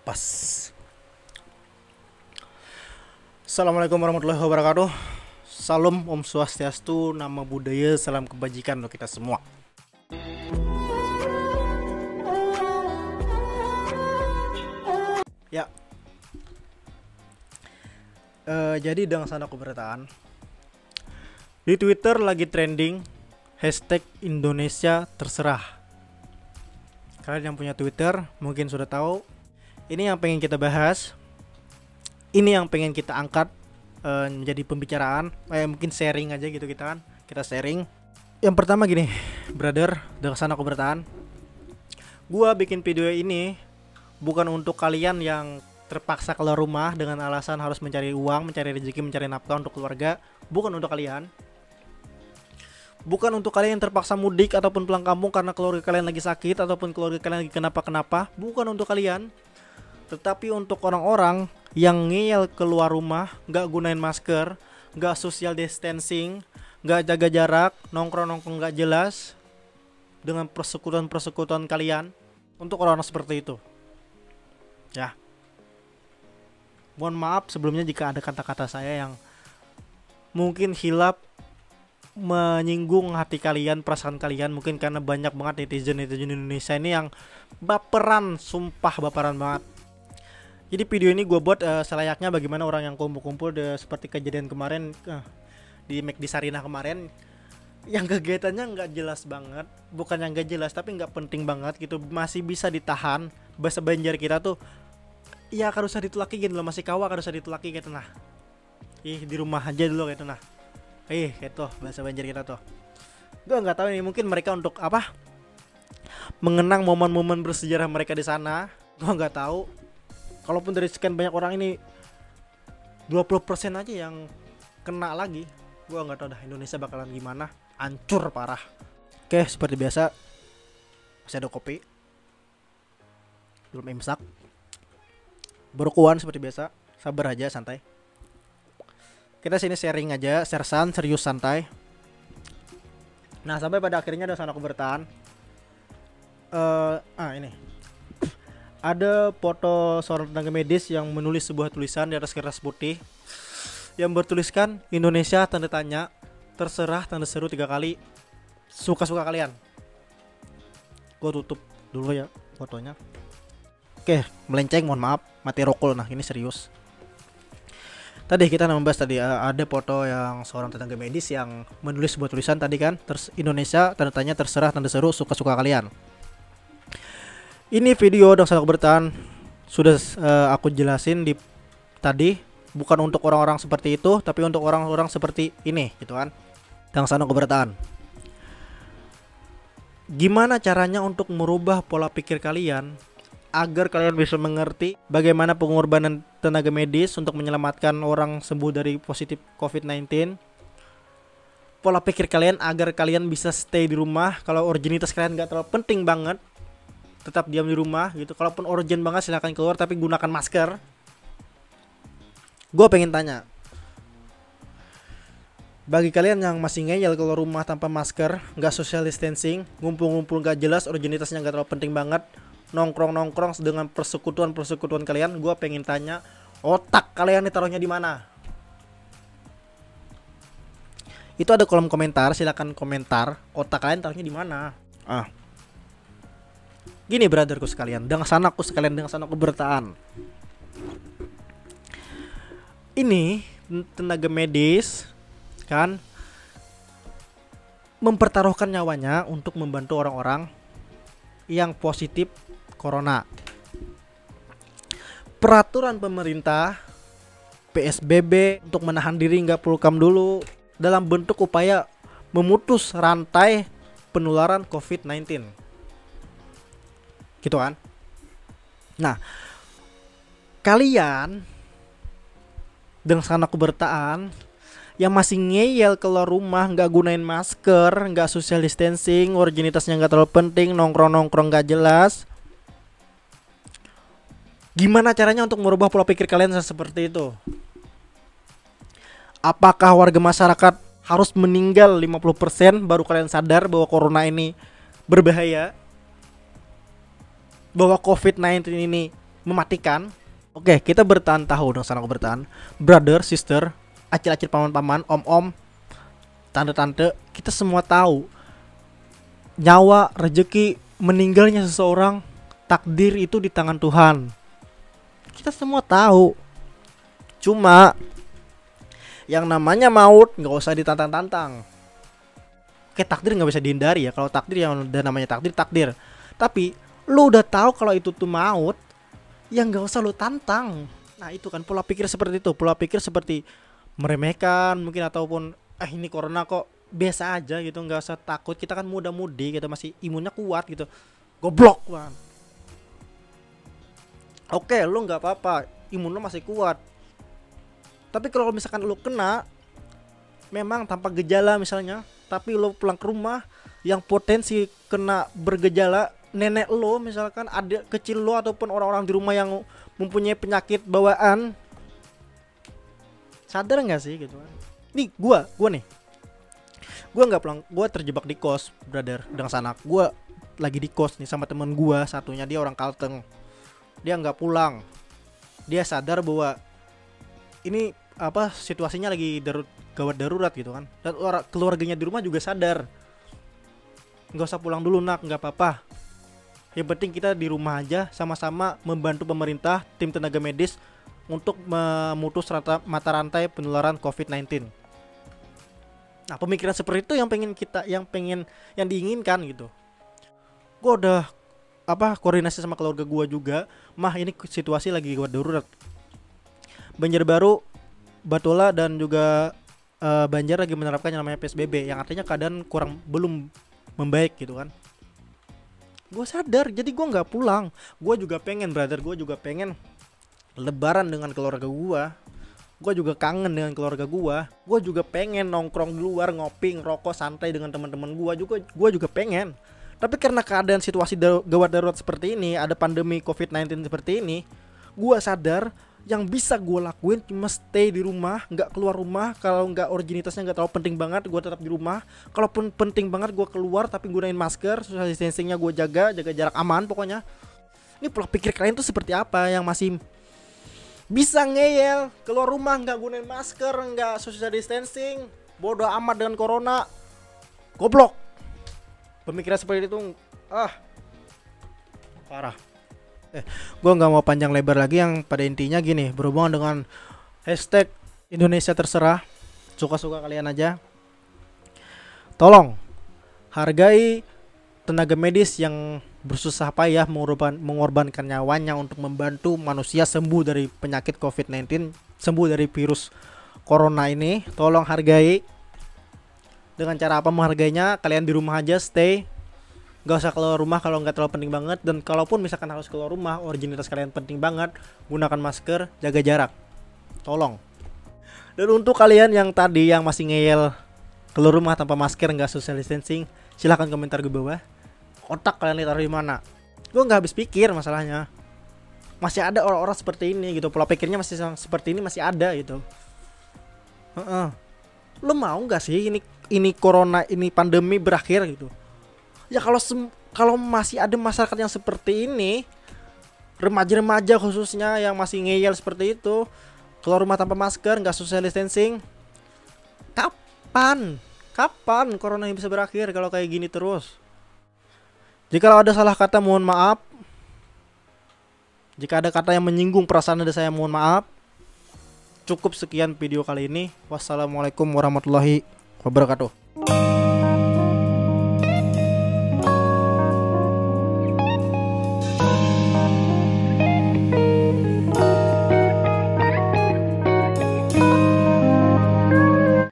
Pas. Assalamualaikum warahmatullahi wabarakatuh. Salam Om Swastiastu, nama budaya, salam kebajikan untuk kita semua. Ya. Jadi dengan sana keberatan di Twitter lagi trending hashtag Indonesia terserah. Kalian yang punya Twitter mungkin sudah tahu. Ini yang pengen kita bahas. Ini yang pengen kita angkat menjadi pembicaraan. Mungkin sharing aja gitu kita kan. Kita sharing. Yang pertama gini, brother, dengan sana keberatan. Gua bikin video ini bukan untuk kalian yang terpaksa keluar rumah dengan alasan harus mencari uang, mencari rezeki, mencari nafkah untuk keluarga. Bukan untuk kalian. Bukan untuk kalian yang terpaksa mudik ataupun pulang kampung karena keluarga kalian lagi sakit ataupun keluarga kalian lagi kenapa-kenapa. Bukan untuk kalian. Tetapi untuk orang-orang yang ngeyel keluar rumah, gak gunain masker, gak social distancing, gak jaga jarak, nongkrong-nongkrong gak jelas, dengan persekutuan-persekutuan kalian. Untuk orang-orang seperti itu. Ya. Mohon maaf sebelumnya jika ada kata-kata saya yang mungkin hilap, menyinggung hati kalian, perasaan kalian. Mungkin karena banyak banget netizen-netizen Indonesia ini yang baperan, sumpah baperan banget. Jadi video ini gue buat selayaknya bagaimana orang yang kumpul-kumpul seperti kejadian kemarin di McD Sarinah kemarin, yang kegiatannya nggak jelas banget, bukan yang nggak jelas tapi nggak penting banget gitu, masih bisa ditahan. Bahasa Banjar kita tuh, ya harus usah ditulaki gitu loh, masih kawa harus usah ditulaki gitu nah. Di rumah aja dulu gitu nah. Gitu bahasa Banjar kita tuh. Gue nggak tahu nih, mungkin mereka untuk apa? Mengenang momen-momen bersejarah mereka di sana. Gue nggak tahu. Kalaupun dari sekian banyak orang ini 20% aja yang kena lagi, gue nggak tahu dah Indonesia bakalan gimana. Hancur parah. Oke, seperti biasa masih ada kopi, belum imsak, berkuan seperti biasa. Sabar aja, santai. Kita sini sharing aja, sersan, serius, santai. Nah, sampai pada akhirnya ada sana aku bertahan. Ini ada foto seorang tenaga medis yang menulis sebuah tulisan di atas kertas putih yang bertuliskan Indonesia tanda tanya, terserah tanda seru 3 kali, suka-suka kalian. Gue tutup dulu ya fotonya. Oke, melenceng, mohon maaf, mati rokol. Nah, ini serius. Tadi kita membahas tadi ada foto yang seorang tenaga medis yang menulis sebuah tulisan tadi kan, Indonesia tanda tanya, terserah tanda seru, suka-suka kalian. Ini video dan saya bertahan sudah aku jelasin di tadi, bukan untuk orang-orang seperti itu, tapi untuk orang-orang seperti ini gitu kan. Dan sana keberatan. Gimana caranya untuk merubah pola pikir kalian agar kalian bisa mengerti bagaimana pengorbanan tenaga medis untuk menyelamatkan orang sembuh dari positif COVID-19. Pola pikir kalian agar kalian bisa stay di rumah. Kalau urgenitas kalian gak terlalu penting banget, tetap diam di rumah gitu. Kalaupun urgent banget silahkan keluar, tapi gunakan masker. Gue pengen tanya, bagi kalian yang masih ngeyel keluar rumah tanpa masker, gak social distancing, ngumpul-ngumpul gak jelas, urgenitasnya gak terlalu penting banget, nongkrong-nongkrong dengan persekutuan kalian, gue pengen tanya, otak kalian ditaruhnya di mana? Itu ada kolom komentar, silakan komentar, otak kalian taruhnya di mana? Gini brotherku sekalian, dengan sanaku sekalian, dengan sanaku bertahan. Ini tenaga medis kan mempertaruhkan nyawanya untuk membantu orang-orang yang positif corona. Peraturan pemerintah PSBB untuk menahan diri nggak perlu dulu dalam bentuk upaya memutus rantai penularan COVID-19. Gitu kan. Nah, kalian dengan sana kebertaan yang masih ngeyel keluar rumah, nggak gunain masker, nggak social distancing, urgenitasnya nggak terlalu penting, nongkrong-nongkrong nggak jelas. Gimana caranya untuk merubah pola pikir kalian seperti itu? Apakah warga masyarakat harus meninggal 50% baru kalian sadar bahwa corona ini berbahaya? Bahwa COVID-19 ini mematikan. Oke, kita bertahan tahu dong sana bertahan. Brother, sister, acil-acil, paman-paman, om-om, tante-tante, kita semua tahu nyawa, rezeki, meninggalnya seseorang, takdir itu di tangan Tuhan. Kita semua tahu. Cuma yang namanya maut nggak usah ditantang-tantang. Oke, takdir nggak bisa dihindari ya. Kalau takdir yang udah namanya takdir, takdir. Tapi lu udah tahu kalau itu tuh maut, yang nggak usah lu tantang. Nah itu kan pola pikir seperti itu, pola pikir seperti meremehkan mungkin, ataupun ini corona kok biasa aja gitu, nggak usah takut, kita kan muda-mudi, kita masih imunnya kuat gitu. Goblok man. Oke, lu nggak apa-apa, imun lu masih kuat. Tapi kalau misalkan lu kena, memang tanpa gejala misalnya, tapi lu pulang ke rumah yang potensi kena bergejala, nenek lo misalkan, adik kecil lo, ataupun orang-orang di rumah yang mempunyai penyakit bawaan, sadar nggak sih gitu kan? Nih gua nih, gua nggak pulang, gua terjebak di kos, brother, dengan sanak. Gua lagi di kos nih sama temen gua satunya, dia orang Kalteng, dia nggak pulang, dia sadar bahwa ini apa situasinya lagi gawat darurat gitu kan, dan keluarganya di rumah juga sadar, nggak usah pulang dulu nak, nggak apa-apa. Yang penting kita di rumah aja, sama-sama membantu pemerintah, tim tenaga medis untuk memutus mata rantai penularan COVID-19. Nah, pemikiran seperti itu yang diinginkan gitu. Gue udah koordinasi sama keluarga gue juga, mah ini situasi lagi gawat darurat. Banjarbaru, Batola dan juga Banjar lagi menerapkan yang namanya PSBB, yang artinya keadaan belum membaik gitu kan. Gue sadar, jadi gue nggak pulang. Gue juga pengen, brother, gue juga pengen lebaran dengan keluarga gue. Gue juga kangen dengan keluarga gue. Gue juga pengen nongkrong di luar, ngopi, ngerokok, santai dengan teman-teman gue juga pengen. Tapi karena keadaan situasi gawat darurat seperti ini, ada pandemi COVID-19 seperti ini, gue sadar yang bisa gue lakuin cuma stay di rumah, nggak keluar rumah. Kalau nggak originitasnya nggak terlalu penting banget, gue tetap di rumah. Kalaupun penting banget, gue keluar tapi gunain masker, social distancingnya gue jaga jarak aman pokoknya. Ini pola pikir kalian tuh seperti apa? Yang masih bisa ngeyel keluar rumah nggak gunain masker, nggak social distancing, bodoh amat dengan corona, goblok. Pemikiran seperti itu parah. Gue nggak mau panjang lebar lagi, yang pada intinya gini, berhubungan dengan hashtag Indonesia terserah, suka-suka kalian aja. Tolong hargai tenaga medis yang bersusah payah mengorbankan nyawanya untuk membantu manusia sembuh dari penyakit COVID-19, sembuh dari virus corona ini. Tolong hargai. Dengan cara apa menghargainya? Kalian di rumah aja, stay, gak usah keluar rumah kalau nggak terlalu penting banget. Dan kalaupun misalkan harus keluar rumah, originitas kalian penting banget, gunakan masker, jaga jarak, tolong. Dan untuk kalian yang tadi yang masih ngeyel keluar rumah tanpa masker, nggak social distancing, silahkan komentar gue bawah. Otak kalian taruh di mana? Gue nggak habis pikir masalahnya. Masih ada orang-orang seperti ini gitu, pola pikirnya masih seperti ini, masih ada gitu. Lo mau nggak sih ini corona, ini pandemi berakhir gitu? Ya kalau masih ada masyarakat yang seperti ini, remaja-remaja khususnya yang masih ngeyel seperti itu, keluar rumah tanpa masker, nggak social distancing, kapan corona ini bisa berakhir kalau kayak gini terus? Jika ada salah kata, mohon maaf. Jika ada kata yang menyinggung perasaan Anda, saya mohon maaf. Cukup sekian video kali ini. Wassalamualaikum warahmatullahi wabarakatuh.